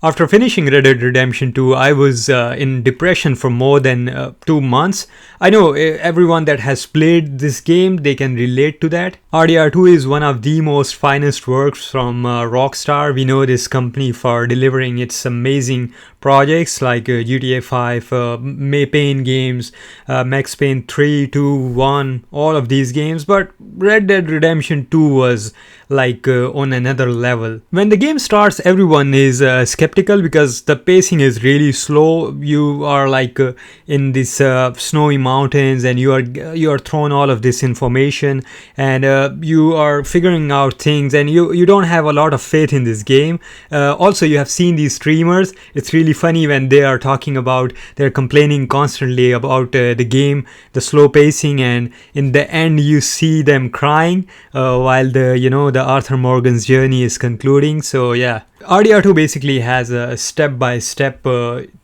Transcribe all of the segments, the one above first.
After finishing Red Dead Redemption 2, I was in depression for more than 2 months. I know everyone that has played this game, they can relate to that. RDR2 is one of the most finest works from Rockstar. We know this company for delivering its amazing projects like GTA 5, Payne games, Max Payne 3, 2, 1, all of these games. But Red Dead Redemption 2 was like on another level. When the game starts, everyone is skeptical because the pacing is really slow. You are like in these snowy mountains, and you are thrown all of this information, and you are figuring out things, and you don't have a lot of faith in this game. Also, you have seen these streamers. It's really funny when they are talking about, they're complaining constantly about the game, the slow pacing, and in the end you see them crying while the Arthur Morgan's journey is concluding. So yeah, RDR2 basically has a step-by-step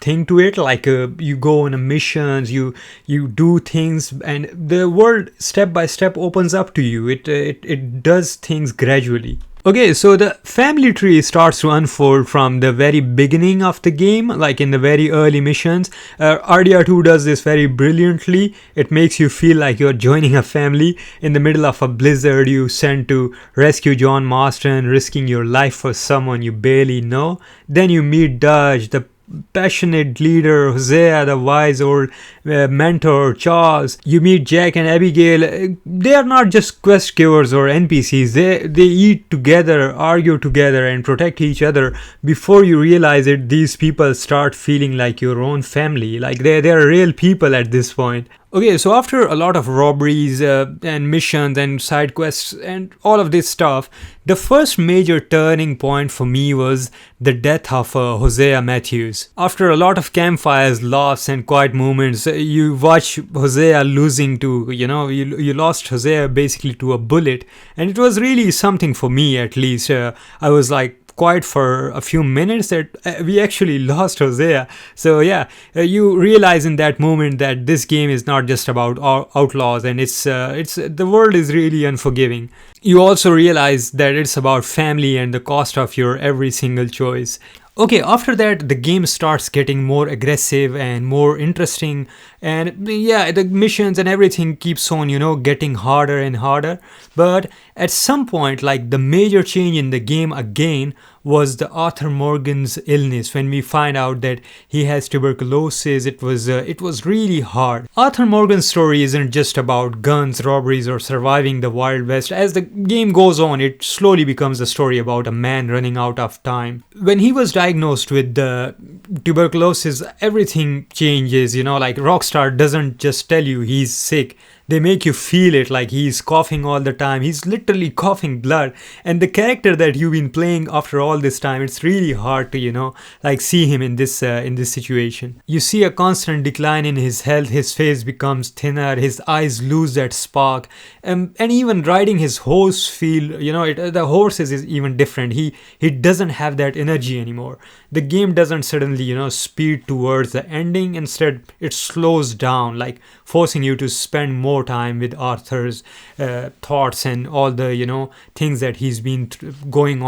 thing to it. Like you go on a missions, you do things, and the world step-by-step opens up to you. It does things gradually. Okay, so the family tree starts to unfold from the very beginning of the game, like in the very early missions. RDR2 does this very brilliantly. It makes you feel like you're joining a family. In the middle of a blizzard, you sent to rescue John Marston, risking your life for someone you barely know. Then you meet Dodge, the passionate leader, Hosea, the wise old mentor, Charles. You meet Jack and Abigail. They are not just quest givers or NPCs. They eat together, argue together, and protect each other. Before you realize it, these people start feeling like your own family. Like they're real people at this point. Okay, so after a lot of robberies and missions and side quests and all of this stuff, the first major turning point for me was the death of Hosea Matthews. After a lot of campfires, laughs, and quiet moments, you watch Hosea losing to, you lost Hosea basically to a bullet, and it was really something for me at least. I was like, quiet for a few minutes that we actually lost Hosea. So yeah, you realize in that moment that this game is not just about outlaws, and it's the world is really unforgiving. You also realize that it's about family and the cost of your every single choice. Okay, after that, the game starts getting more aggressive and more interesting, and yeah, the missions and everything keeps on, getting harder and harder. But at some point, like the major change in the game again was the Arthur Morgan's illness. When we find out that he has tuberculosis, it was really hard. Arthur Morgan's story isn't just about guns, robberies, or surviving the Wild West. As the game goes on, it slowly becomes a story about a man running out of time. When he was diagnosed with the tuberculosis, everything changes. Like Rockstar doesn't just tell you he's sick. They make you feel it, like he's coughing all the time. He's literally coughing blood. And the character that you've been playing after all this time, it's really hard to, see him in this situation. You see a constant decline in his health. His face becomes thinner. His eyes lose that spark. And even riding his horse the horse is even different. He doesn't have that energy anymore. The game doesn't suddenly, speed towards the ending. Instead, it slows down, like forcing you to spend more time with Arthur's thoughts and all the things that he's been going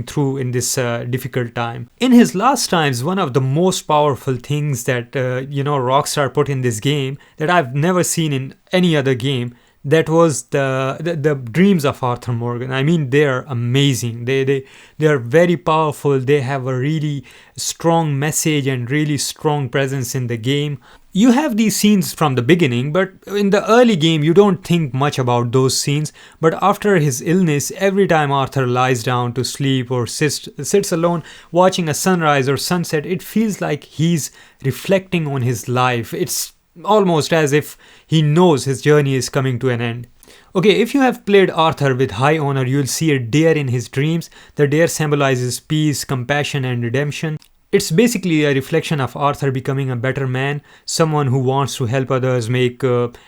through in this difficult time. In his last times, one of the most powerful things that Rockstar put in this game that I've never seen in any other game, that was the dreams of Arthur Morgan. I mean, they are amazing. They are very powerful. They have a really strong message and really strong presence in the game. You have these scenes from the beginning, but in the early game you don't think much about those scenes. But after his illness, every time Arthur lies down to sleep or sits alone watching a sunrise or sunset, it feels like he's reflecting on his life. It's almost as if he knows his journey is coming to an end. Okay, if you have played Arthur with high honor, you'll see a deer in his dreams. The deer symbolizes peace, compassion, and redemption. It's basically a reflection of Arthur becoming a better man, someone who wants to help others, make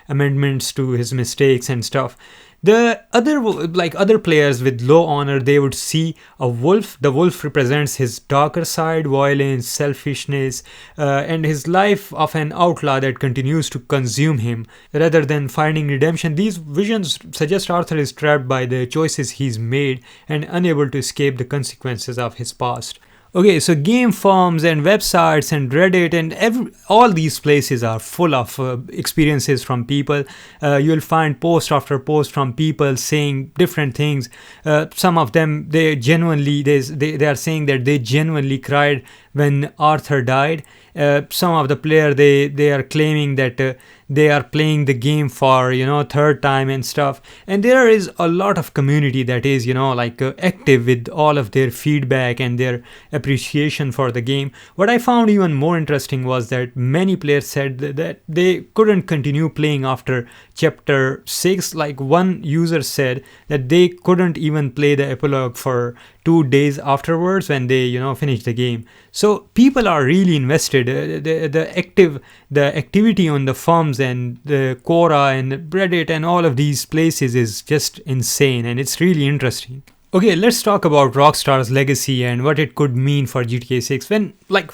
amendments to his mistakes and stuff. The other players with low honor, they would see a wolf. The wolf represents his darker side, violence, selfishness, and his life of an outlaw that continues to consume him. Rather than finding redemption, these visions suggest Arthur is trapped by the choices he's made and unable to escape the consequences of his past. Okay, so game forums and websites and Reddit and all these places are full of experiences from people. You'll find post after post from people saying different things. Some of them, they are saying that they genuinely cried when Arthur died. Some of the player, they are claiming that they are playing the game for third time and stuff. And there is a lot of community that is like active with all of their feedback and their appreciation for the game. What I found even more interesting was that many players said that they couldn't continue playing after chapter 6. Like one user said that they couldn't even play the epilogue for 2 days afterwards when they finished the game. So people are really invested. The activity on the forums and the Quora and Reddit and all of these places is just insane, and it's really interesting. Okay, let's talk about Rockstar's legacy and what it could mean for GTA 6.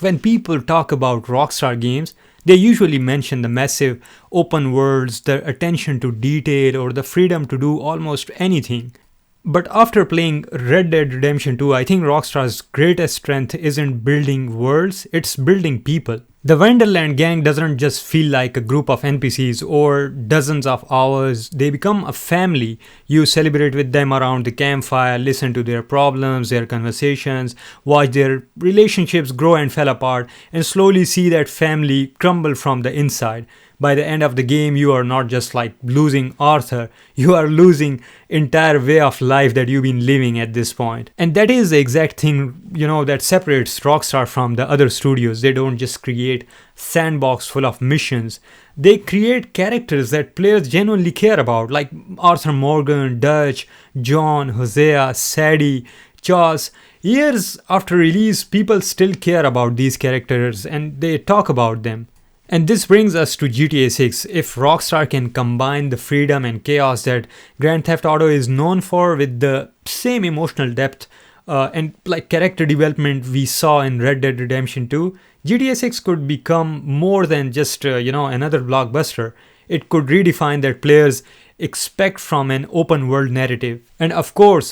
When people talk about Rockstar games, they usually mention the massive open worlds, the attention to detail, or the freedom to do almost anything. But after playing Red Dead Redemption 2, I think Rockstar's greatest strength isn't building worlds, it's building people. The Wonderland gang doesn't just feel like a group of NPCs or dozens of hours, they become a family. You celebrate with them around the campfire, listen to their problems, their conversations, watch their relationships grow and fall apart, and slowly see that family crumble from the inside. By the end of the game, you are not just like losing Arthur, you are losing entire way of life that you've been living at this point. And that is the exact thing, that separates Rockstar from the other studios. They don't just create sandbox full of missions. They create characters that players genuinely care about, like Arthur Morgan, Dutch, John, Hosea, Sadie, Charles. Years after release, people still care about these characters and they talk about them. And this brings us to GTA 6. If Rockstar can combine the freedom and chaos that Grand Theft Auto is known for with the same emotional depth and like character development we saw in Red Dead Redemption 2, GTA 6 could become more than just another blockbuster. It could redefine that players expect from an open world narrative. And of course,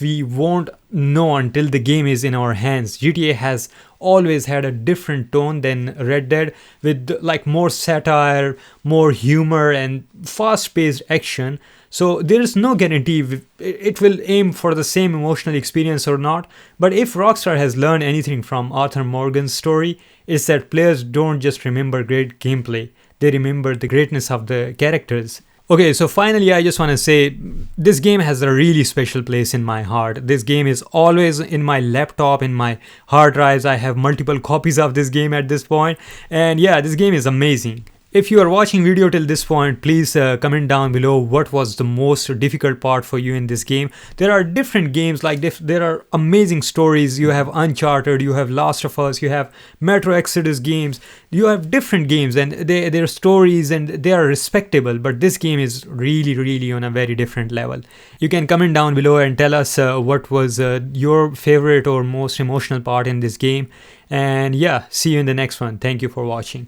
we won't know until the game is in our hands. GTA has always had a different tone than Red Dead, with like more satire, more humor and fast-paced action. So there is no guarantee if it will aim for the same emotional experience or not. But if Rockstar has learned anything from Arthur Morgan's story, it's that players don't just remember great gameplay, they remember the greatness of the characters. Okay, so finally I just want to say this game has a really special place in my heart. This game is always in my laptop, in my hard drives. I have multiple copies of this game at this point. And yeah, this game is amazing. If you are watching video till this point, please comment down below what was the most difficult part for you in this game. There are different games, like there are amazing stories. You have Uncharted, you have Last of Us, you have Metro Exodus games. You have different games and their stories and they are respectable. But this game is really on a very different level. You can comment down below and tell us what was your favorite or most emotional part in this game. And yeah, see you in the next one. Thank you for watching.